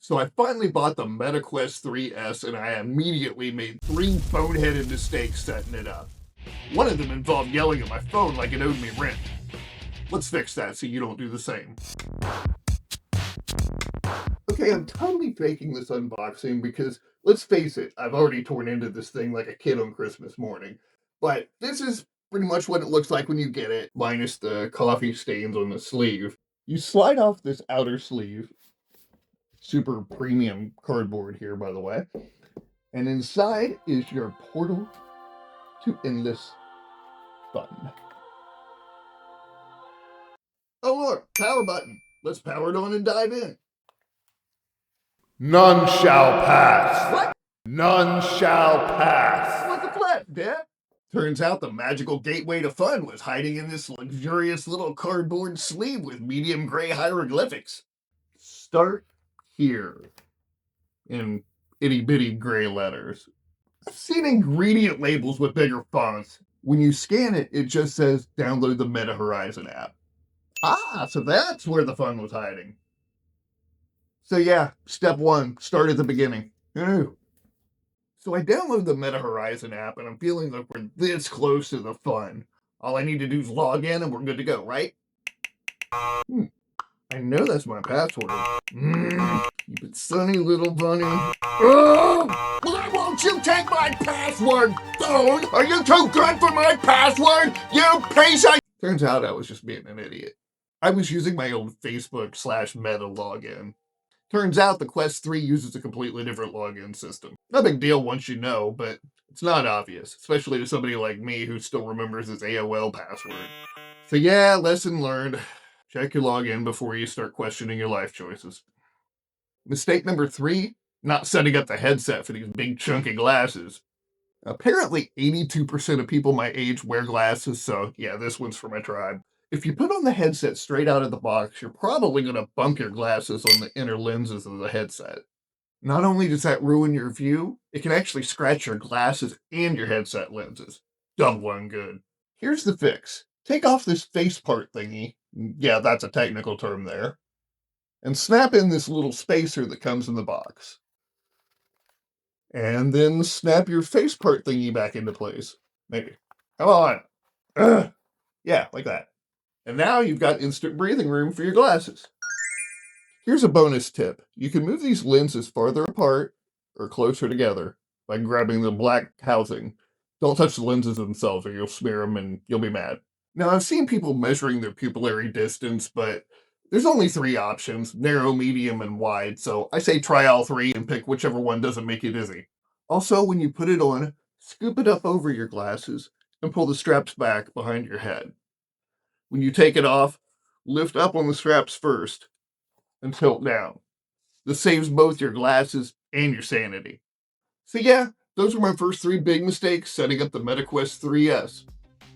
So I finally bought the MetaQuest 3S and I immediately made 3 boneheaded mistakes setting it up. One of them involved yelling at my phone like it owed me rent. Let's fix that so you don't do the same. Okay, I'm totally faking this unboxing because, let's face it, I've already torn into this thing like a kid on Christmas morning. But this is pretty much what it looks like when you get it, minus the coffee stains on the sleeve. You slide off this outer sleeve, super premium cardboard here, by the way, and inside is your portal to endless fun. Oh look, power button. Let's power it on and dive in. None shall pass. What? None shall pass. What the flap, Dad? Turns out the magical gateway to fun was hiding in this luxurious little cardboard sleeve with medium gray hieroglyphics. Start here in itty bitty gray letters. I've seen ingredient labels with bigger fonts. When you scan it, it just says download the Meta Horizon app. Ah, so that's where the fun was hiding. So yeah, step 1, start at the beginning. Who knew? So I download the Meta Horizon app and I'm feeling like we're this close to the fun. All I need to do is log in and we're good to go, right? I know that's my password. You sunny little bunny. Oh! Why won't you take my password, phone? Are you too good for my password, you piece of... Turns out I was just being an idiot. I was using my old Facebook/Meta login. Turns out the Quest 3 uses a completely different login system. No big deal once you know, but it's not obvious, especially to somebody like me who still remembers his AOL password. So yeah, lesson learned. Check your login before you start questioning your life choices. Mistake number 3, not setting up the headset for these big chunky glasses. Apparently 82% of people my age wear glasses, so yeah, this one's for my tribe. If you put on the headset straight out of the box, you're probably going to bump your glasses on the inner lenses of the headset. Not only does that ruin your view, it can actually scratch your glasses and your headset lenses. Double ungood. Here's the fix. Take off this face part thingy, yeah, that's a technical term there, and snap in this little spacer that comes in the box. And then snap your face part thingy back into place. Maybe. Come on. Ugh. Yeah, like that. And now you've got instant breathing room for your glasses. Here's a bonus tip. You can move these lenses farther apart or closer together by grabbing the black housing. Don't touch the lenses themselves or you'll smear them and you'll be mad. Now, I've seen people measuring their pupillary distance, but there's only 3 options, narrow, medium, and wide, so I say try all 3 and pick whichever one doesn't make you dizzy. Also, when you put it on, scoop it up over your glasses and pull the straps back behind your head. When you take it off, lift up on the straps first and tilt down. This saves both your glasses and your sanity. So yeah, those were my first 3 big mistakes setting up the MetaQuest 3S.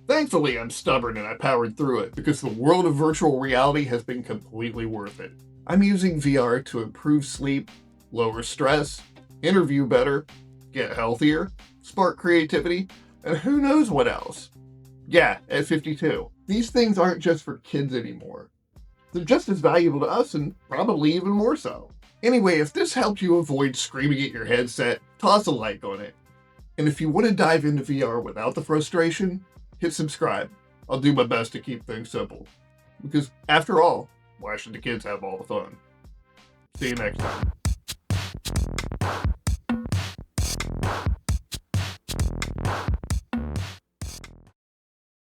Thankfully, I'm stubborn and I powered through it because the world of virtual reality has been completely worth it. I'm using VR to improve sleep, lower stress, interview better, get healthier, spark creativity, and who knows what else. Yeah, at 52. These things aren't just for kids anymore. They're just as valuable to us and probably even more so. Anyway, if this helped you avoid screaming at your headset, toss a like on it. And if you want to dive into VR without the frustration, hit subscribe. I'll do my best to keep things simple. Because after all, why should the kids have all the fun? See you next time.